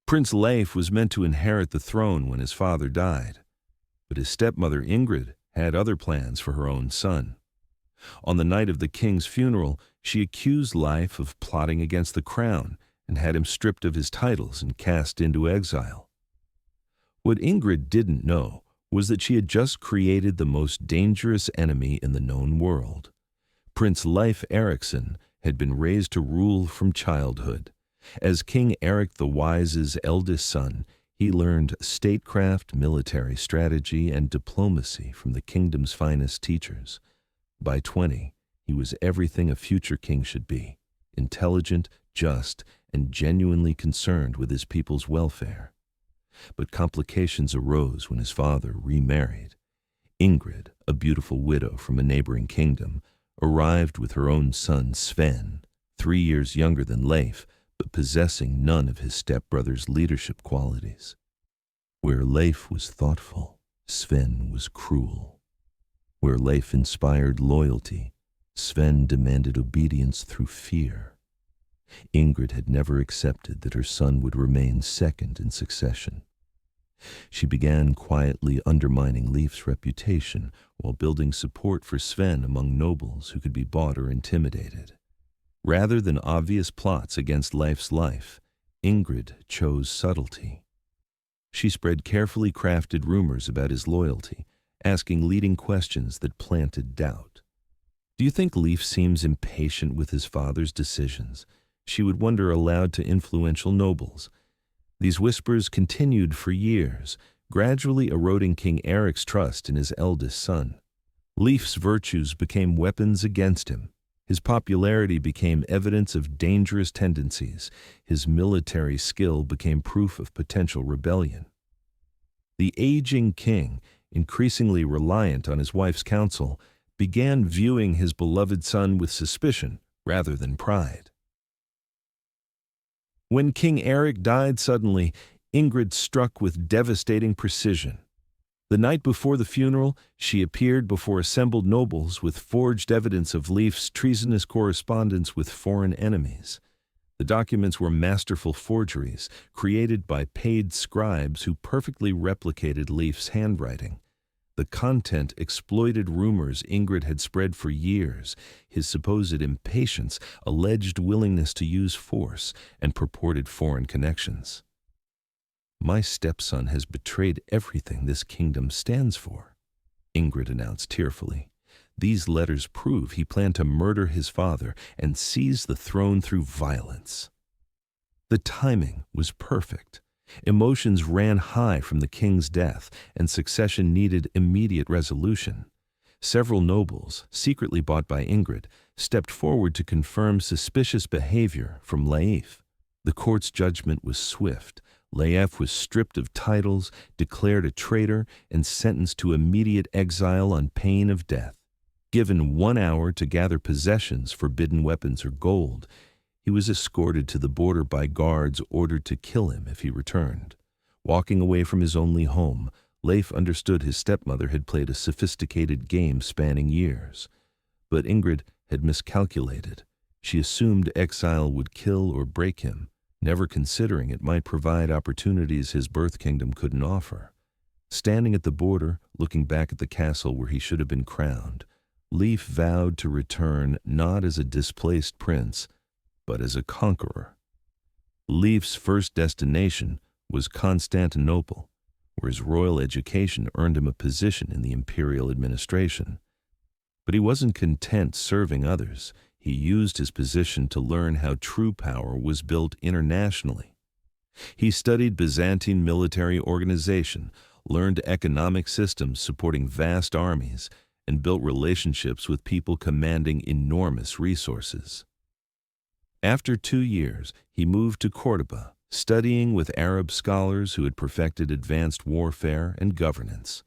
Prince Leif was meant to inherit the throne when his father died, but his stepmother Ingrid had other plans for her own son. On the night of the king's funeral, she accused Leif of plotting against the crown and had him stripped of his titles and cast into exile. What Ingrid didn't know was that she had just created the most dangerous enemy in the known world. Prince Leif Erikson had been raised to rule from childhood. As King Eric the Wise's eldest son, he learned statecraft, military strategy, and diplomacy from the kingdom's finest teachers. By 20, he was everything a future king should be: intelligent, just, and genuinely concerned with his people's welfare. But complications arose when his father remarried. Ingrid, a beautiful widow from a neighboring kingdom, arrived with her own son Sven, 3 years younger than Leif, but possessing none of his stepbrother's leadership qualities. Where Leif was thoughtful, Sven was cruel. Where Leif inspired loyalty, Sven demanded obedience through fear. Ingrid had never accepted that her son would remain second in succession. She began quietly undermining Leif's reputation while building support for Sven among nobles who could be bought or intimidated. Rather than obvious plots against Leif's life, Ingrid chose subtlety. She spread carefully crafted rumors about his loyalty, asking leading questions that planted doubt. "Do you think Leif seems impatient with his father's decisions?" she would wonder aloud to influential nobles. These whispers continued for years, gradually eroding King Eric's trust in his eldest son. Leif's virtues became weapons against him. His popularity became evidence of dangerous tendencies. His military skill became proof of potential rebellion. The aging king, increasingly reliant on his wife's counsel, began viewing his beloved son with suspicion rather than pride. When King Eric died suddenly, Ingrid struck with devastating precision. The night before the funeral, she appeared before assembled nobles with forged evidence of Leif's treasonous correspondence with foreign enemies. The documents were masterful forgeries, created by paid scribes who perfectly replicated Leif's handwriting. The content exploited rumors Ingrid had spread for years: his supposed impatience, alleged willingness to use force, and purported foreign connections. "My stepson has betrayed everything this kingdom stands for," Ingrid announced tearfully. "These letters prove he planned to murder his father and seize the throne through violence." The timing was perfect. Emotions ran high from the king's death, and succession needed immediate resolution. Several nobles, secretly bought by Ingrid, stepped forward to confirm suspicious behavior from Leif. The court's judgment was swift. Leif was stripped of titles, declared a traitor, and sentenced to immediate exile on pain of death. Given 1 hour to gather possessions, forbidden weapons, or gold, he was escorted to the border by guards ordered to kill him if he returned. Walking away from his only home, Leif understood his stepmother had played a sophisticated game spanning years. But Ingrid had miscalculated. She assumed exile would kill or break him, never considering it might provide opportunities his birth kingdom couldn't offer. Standing at the border, looking back at the castle where he should have been crowned, Leif vowed to return not as a displaced prince, but as a conqueror. Leif's first destination was Constantinople, where his royal education earned him a position in the imperial administration. But he wasn't content serving others. He used his position to learn how true power was built internationally. He studied Byzantine military organization, learned economic systems supporting vast armies, and built relationships with people commanding enormous resources. After 2 years, he moved to Cordoba, studying with Arab scholars who had perfected advanced warfare and governance.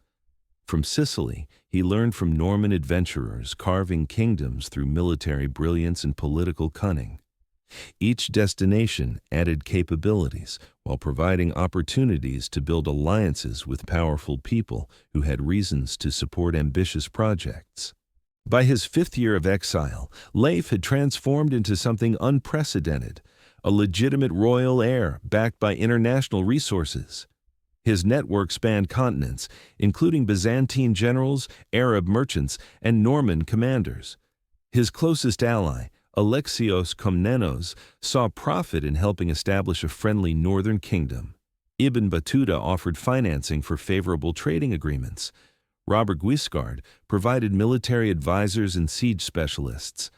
From Sicily, he learned from Norman adventurers carving kingdoms through military brilliance and political cunning. Each destination added capabilities while providing opportunities to build alliances with powerful people who had reasons to support ambitious projects. By his 5th year of exile, Leif had transformed into something unprecedented, a legitimate royal heir backed by international resources. His network spanned continents, including Byzantine generals, Arab merchants, and Norman commanders. His closest ally, Alexios Komnenos, saw profit in helping establish a friendly northern kingdom. Ibn Battuta offered financing for favorable trading agreements. Robert Guiscard provided military advisors and siege specialists.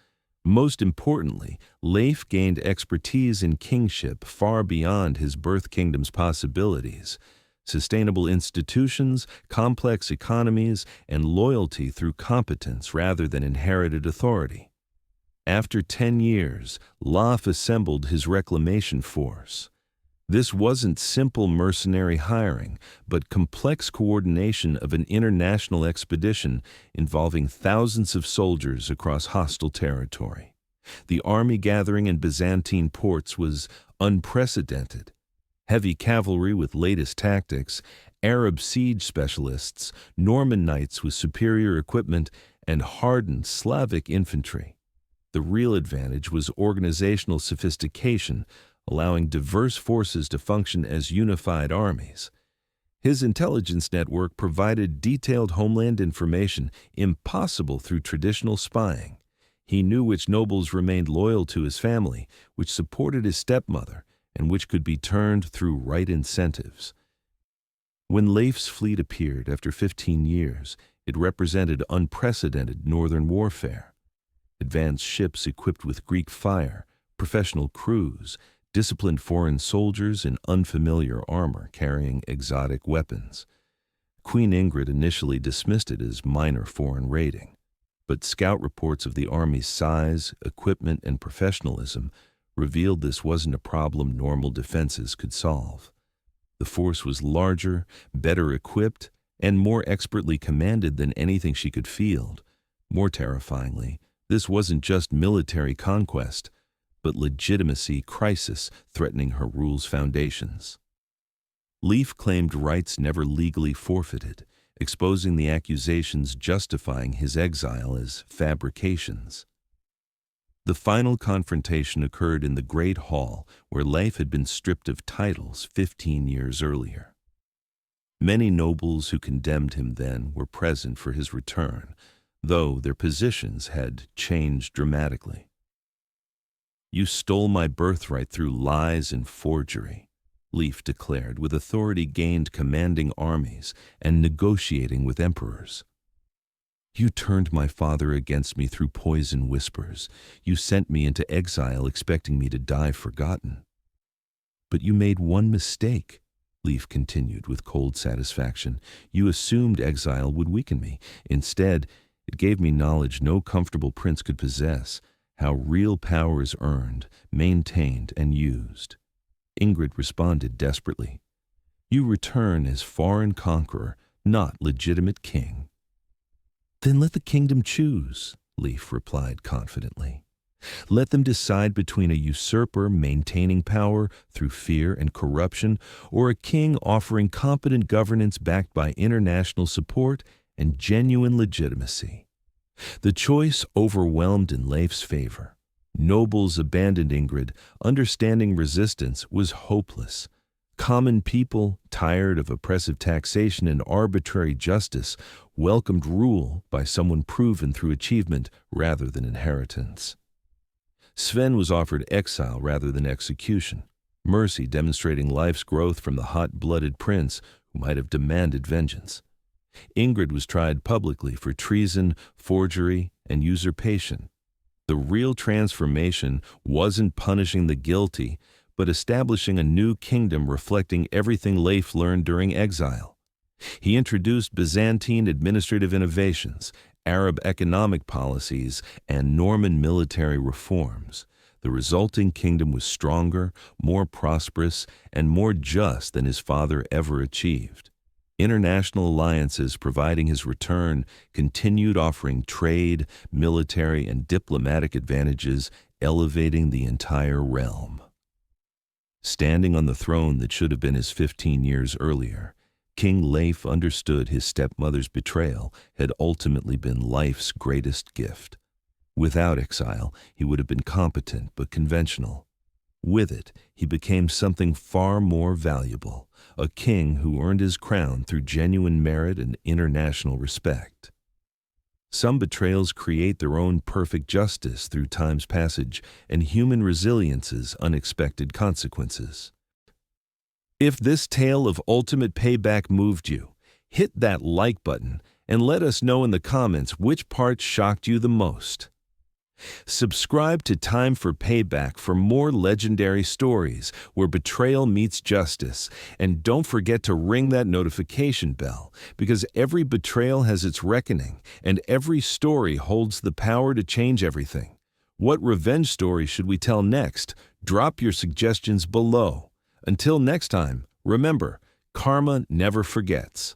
Most importantly, Leif gained expertise in kingship far beyond his birth kingdom's possibilities. Sustainable institutions, complex economies, and loyalty through competence rather than inherited authority. After 10 years, Leif assembled his reclamation force. This wasn't simple mercenary hiring, but complex coordination of an international expedition involving thousands of soldiers across hostile territory. The army gathering in Byzantine ports was unprecedented. Heavy cavalry with latest tactics, Arab siege specialists, Norman knights with superior equipment, and hardened Slavic infantry. The real advantage was organizational sophistication, allowing diverse forces to function as unified armies. His intelligence network provided detailed homeland information impossible through traditional spying. He knew which nobles remained loyal to his family, which supported his stepmother, and which could be turned through right incentives. When Leif's fleet appeared after 15 years, it represented unprecedented northern warfare. Advanced ships equipped with Greek fire, professional crews, disciplined foreign soldiers in unfamiliar armor carrying exotic weapons. Queen Ingrid initially dismissed it as minor foreign raiding, but scout reports of the army's size, equipment, and professionalism revealed this wasn't a problem normal defenses could solve. The force was larger, better equipped, and more expertly commanded than anything she could field. More terrifyingly, this wasn't just military conquest, but legitimacy crisis threatening her rule's foundations. Leif claimed rights never legally forfeited, exposing the accusations justifying his exile as fabrications. The final confrontation occurred in the Great Hall, where Leif had been stripped of titles 15 years earlier. Many nobles who condemned him then were present for his return, though their positions had changed dramatically. "You stole my birthright through lies and forgery," Leif declared, with authority gained commanding armies and negotiating with emperors. "You turned my father against me through poison whispers. You sent me into exile expecting me to die forgotten. But you made one mistake," Leif continued with cold satisfaction. "You assumed exile would weaken me. Instead, it gave me knowledge no comfortable prince could possess, how real power is earned, maintained, and used." Ingrid responded desperately. "You return as foreign conqueror, not legitimate king." "Then let the kingdom choose," Leif replied confidently. "Let them decide between a usurper maintaining power through fear and corruption or a king offering competent governance backed by international support and genuine legitimacy." The choice overwhelmed in Leif's favor. Nobles abandoned Ingrid, understanding resistance was hopeless. Common people, tired of oppressive taxation and arbitrary justice, welcomed rule by someone proven through achievement rather than inheritance. Sven was offered exile rather than execution, mercy demonstrating Leif's growth from the hot-blooded prince who might have demanded vengeance. Ingrid was tried publicly for treason, forgery, and usurpation. The real transformation wasn't punishing the guilty, but establishing a new kingdom reflecting everything Leif learned during exile. He introduced Byzantine administrative innovations, Arab economic policies, and Norman military reforms. The resulting kingdom was stronger, more prosperous, and more just than his father ever achieved. International alliances providing his return continued offering trade, military, and diplomatic advantages, elevating the entire realm. Standing on the throne that should have been his 15 years earlier, King Leif understood his stepmother's betrayal had ultimately been Leif's greatest gift. Without exile, he would have been competent but conventional. With it, he became something far more valuable, a king who earned his crown through genuine merit and international respect. Some betrayals create their own perfect justice through time's passage and human resilience's unexpected consequences. If this tale of ultimate payback moved you, hit that like button and let us know in the comments which part shocked you the most. Subscribe to Time for Payback for more legendary stories where betrayal meets justice, and don't forget to ring that notification bell, because every betrayal has its reckoning, and every story holds the power to change everything. What revenge story should we tell next? Drop your suggestions below. Until next time, remember, karma never forgets.